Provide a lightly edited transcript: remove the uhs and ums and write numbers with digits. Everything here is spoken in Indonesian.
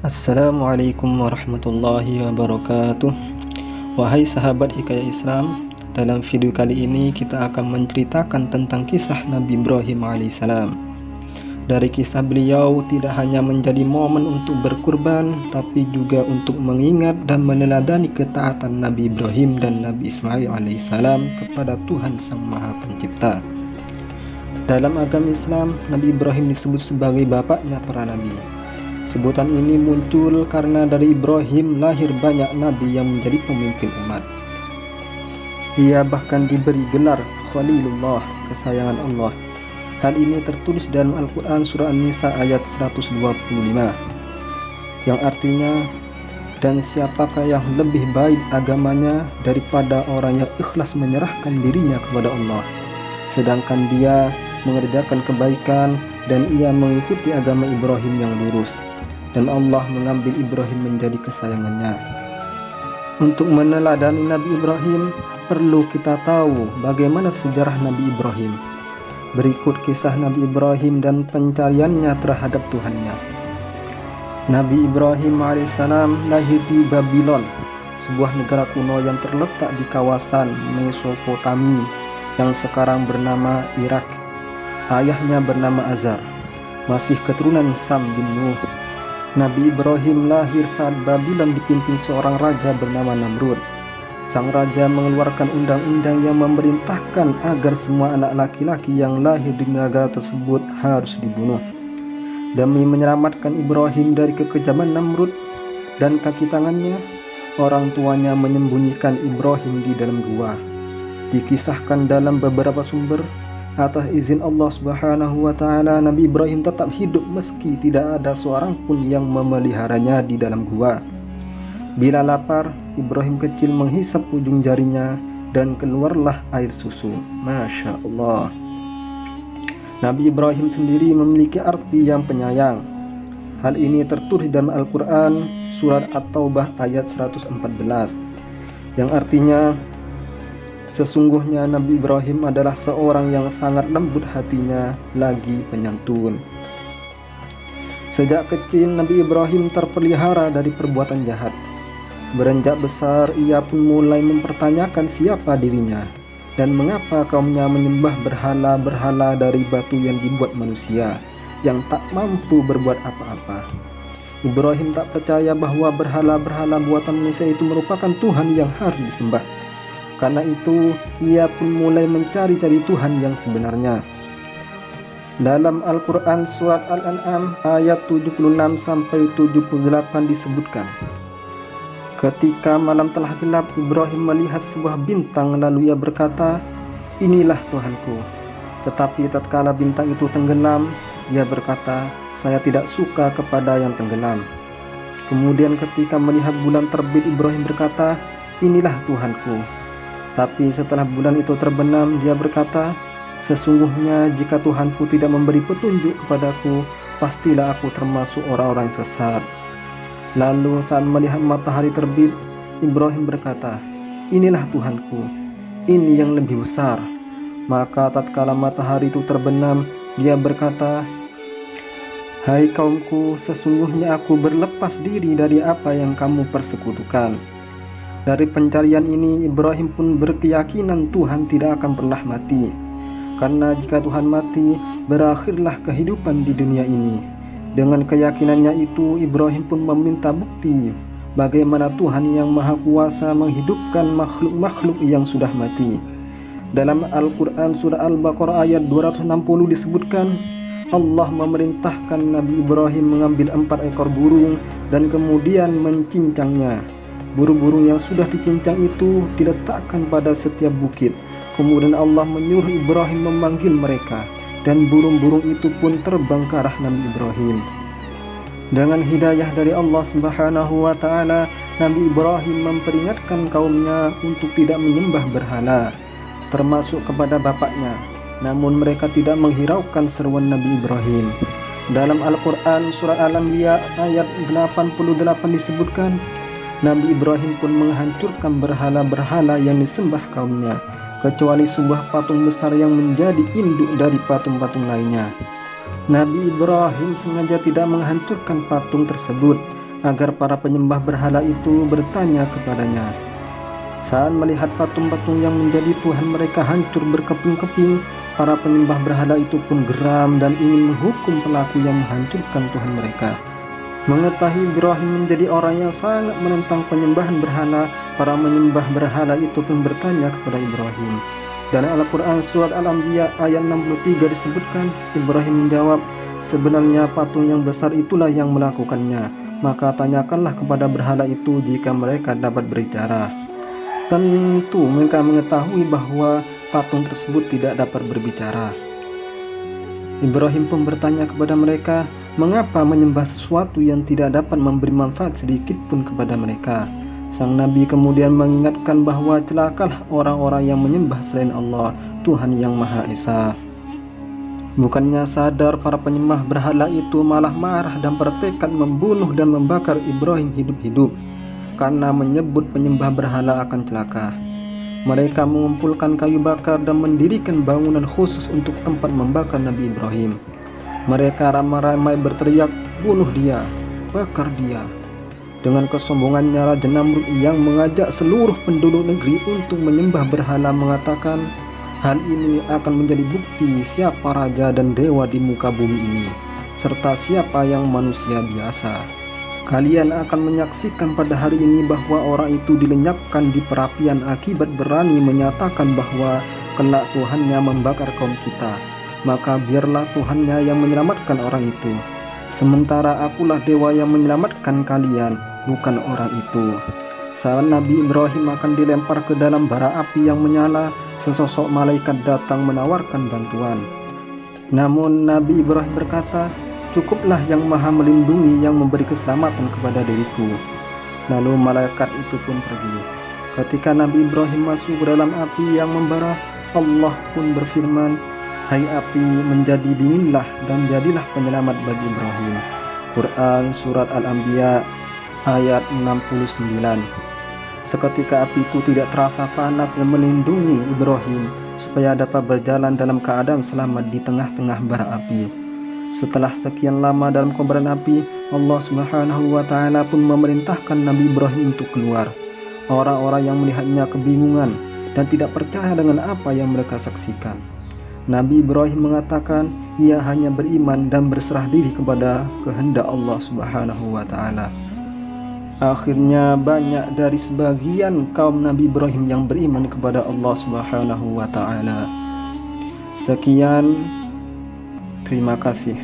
Assalamualaikum warahmatullahi wabarakatuh. Wahai sahabat Hikayat Islam, dalam video kali ini kita akan menceritakan tentang kisah Nabi Ibrahim alaihissalam. Dari kisah beliau tidak hanya menjadi momen untuk berkurban, tapi juga untuk mengingat dan meneladani ketaatan Nabi Ibrahim dan Nabi Ismail alaihissalam kepada Tuhan Sang Maha Pencipta. Dalam agama Islam, Nabi Ibrahim disebut sebagai bapaknya para nabi. Sebutan ini muncul karena dari Ibrahim lahir banyak nabi yang menjadi pemimpin umat. Ia bahkan diberi gelar Khalilullah, kesayangan Allah. Hal ini tertulis dalam Al-Quran surah An-Nisa ayat 125, yang artinya, dan siapakah yang lebih baik agamanya daripada orang yang ikhlas menyerahkan dirinya kepada Allah, sedangkan dia mengerjakan kebaikan dan ia mengikuti agama Ibrahim yang lurus, dan Allah mengambil Ibrahim menjadi kesayangannya. Untuk meneladani Nabi Ibrahim, perlu kita tahu bagaimana sejarah Nabi Ibrahim. Berikut kisah Nabi Ibrahim dan pencariannya terhadap Tuhannya. Nabi Ibrahim alaihissalam lahir di Babylon, sebuah negara kuno yang terletak di kawasan Mesopotami yang sekarang bernama Irak. Ayahnya bernama Azar, masih keturunan Sam bin Nuh. Nabi Ibrahim lahir saat Babylon dipimpin seorang raja bernama Namrud. Sang raja mengeluarkan undang-undang yang memerintahkan agar semua anak laki-laki yang lahir di negara tersebut harus dibunuh. Demi menyelamatkan Ibrahim dari kekejaman Namrud dan kaki tangannya, orang tuanya menyembunyikan Ibrahim di dalam gua. Dikisahkan dalam beberapa sumber, atas izin Allah Subhanahu wa Ta'ala, Nabi Ibrahim tetap hidup meski tidak ada seorang pun yang memeliharanya di dalam gua. Bila lapar, Ibrahim kecil menghisap ujung jarinya dan keluarlah air susu. Masya Allah. Nabi Ibrahim sendiri memiliki arti yang penyayang. Hal ini tertulis dalam Al-Quran surat At-Taubah ayat 114, yang artinya, sesungguhnya Nabi Ibrahim adalah seorang yang sangat lembut hatinya lagi penyantun. Sejak kecil Nabi Ibrahim terpelihara dari perbuatan jahat. Beranjak besar ia pun mulai mempertanyakan siapa dirinya dan mengapa kaumnya menyembah berhala-berhala dari batu yang dibuat manusia yang tak mampu berbuat apa-apa. Ibrahim tak percaya bahwa berhala-berhala buatan manusia itu merupakan Tuhan yang harus disembah. Karena itu, ia pun mulai mencari-cari Tuhan yang sebenarnya. Dalam Al-Quran surat Al-An'am ayat 76-78 disebutkan, ketika malam telah gelap, Ibrahim melihat sebuah bintang, lalu ia berkata, "Inilah Tuhanku." Tetapi tatkala bintang itu tenggelam, ia berkata, "Saya tidak suka kepada yang tenggelam." Kemudian ketika melihat bulan terbit, Ibrahim berkata, "Inilah Tuhanku." Tapi setelah bulan itu terbenam, dia berkata, "Sesungguhnya jika Tuhanku tidak memberi petunjuk kepadaku, pastilah aku termasuk orang-orang sesat." Lalu saat melihat matahari terbit, Ibrahim berkata, "Inilah Tuhanku, ini yang lebih besar." Maka tatkala matahari itu terbenam, dia berkata, "Hai kaumku, sesungguhnya aku berlepas diri dari apa yang kamu persekutukan." Dari pencarian ini, Ibrahim pun berkeyakinan Tuhan tidak akan pernah mati. Karena jika Tuhan mati, berakhirlah kehidupan di dunia ini. Dengan keyakinannya itu, Ibrahim pun meminta bukti bagaimana Tuhan yang Maha Kuasa menghidupkan makhluk-makhluk yang sudah mati. Dalam Al-Quran surah Al-Baqarah ayat 260 disebutkan, Allah memerintahkan Nabi Ibrahim mengambil 4 ekor burung dan kemudian mencincangnya. Burung-burung yang sudah dicincang itu diletakkan pada setiap bukit. Kemudian Allah menyuruh Ibrahim memanggil mereka, dan burung-burung itu pun terbang ke arah Nabi Ibrahim. Dengan hidayah dari Allah Subhanahu wa Ta'ala, Nabi Ibrahim memperingatkan kaumnya untuk tidak menyembah berhala, termasuk kepada bapaknya. Namun mereka tidak menghiraukan seruan Nabi Ibrahim. Dalam Al-Quran surah Al-Anbiya ayat 88 disebutkan, Nabi Ibrahim pun menghancurkan berhala-berhala yang disembah kaumnya, kecuali sebuah patung besar yang menjadi induk dari patung-patung lainnya. Nabi Ibrahim sengaja tidak menghancurkan patung tersebut agar para penyembah berhala itu bertanya kepadanya. Saat melihat patung-patung yang menjadi Tuhan mereka hancur berkeping-keping, para penyembah berhala itu pun geram dan ingin menghukum pelaku yang menghancurkan Tuhan mereka. Mengetahui Ibrahim menjadi orang yang sangat menentang penyembahan berhala, para penyembah berhala itu pun bertanya kepada Ibrahim. Dalam Al-Quran Surat Al-Anbiya ayat 63 disebutkan, Ibrahim menjawab, "Sebenarnya patung yang besar itulah yang melakukannya, maka tanyakanlah kepada berhala itu jika mereka dapat berbicara." Tentu mereka mengetahui bahwa patung tersebut tidak dapat berbicara. Ibrahim pun bertanya kepada mereka, mengapa menyembah sesuatu yang tidak dapat memberi manfaat sedikit pun kepada mereka. Sang Nabi kemudian mengingatkan bahwa celakalah orang-orang yang menyembah selain Allah, Tuhan yang Maha Esa. Bukannya sadar, para penyembah berhala itu malah marah dan bertekad membunuh dan membakar Ibrahim hidup-hidup karena menyebut penyembah berhala akan celaka. Mereka mengumpulkan kayu bakar dan mendirikan bangunan khusus untuk tempat membakar Nabi Ibrahim. Mereka ramai-ramai berteriak, "Bunuh dia, bakar dia." Dengan kesombongannya, Raja Namrud yang mengajak seluruh penduduk negeri untuk menyembah berhala mengatakan, hal ini akan menjadi bukti siapa raja dan dewa di muka bumi ini, serta siapa yang manusia biasa. Kalian akan menyaksikan pada hari ini bahwa orang itu dilenyapkan di perapian akibat berani menyatakan bahwa kelak Tuhannya membakar kaum kita. Maka biarlah Tuhannya yang menyelamatkan orang itu. Sementara akulah dewa yang menyelamatkan kalian, bukan orang itu. Saat Nabi Ibrahim akan dilempar ke dalam bara api yang menyala, sesosok malaikat datang menawarkan bantuan. Namun Nabi Ibrahim berkata, "Cukuplah yang Maha Melindungi yang memberi keselamatan kepada diriku." Lalu malaikat itu pun pergi. Ketika Nabi Ibrahim masuk ke dalam api yang membara, Allah pun berfirman, "Hai api, menjadi dinginlah dan jadilah penyelamat bagi Ibrahim." Quran Surat Al-Anbiya ayat 69. Seketika api itu tidak terasa panas dan melindungi Ibrahim supaya dapat berjalan dalam keadaan selamat di tengah-tengah bara api. Setelah sekian lama dalam kobaran api, Allah Subhanahu wa Ta'ala pun memerintahkan Nabi Ibrahim untuk keluar. Orang-orang yang melihatnya kebingungan dan tidak percaya dengan apa yang mereka saksikan. Nabi Ibrahim mengatakan ia hanya beriman dan berserah diri kepada kehendak Allah Subhanahu wa Ta'ala. Akhirnya banyak dari sebagian kaum Nabi Ibrahim yang beriman kepada Allah Subhanahu wa Ta'ala. Sekian, terima kasih.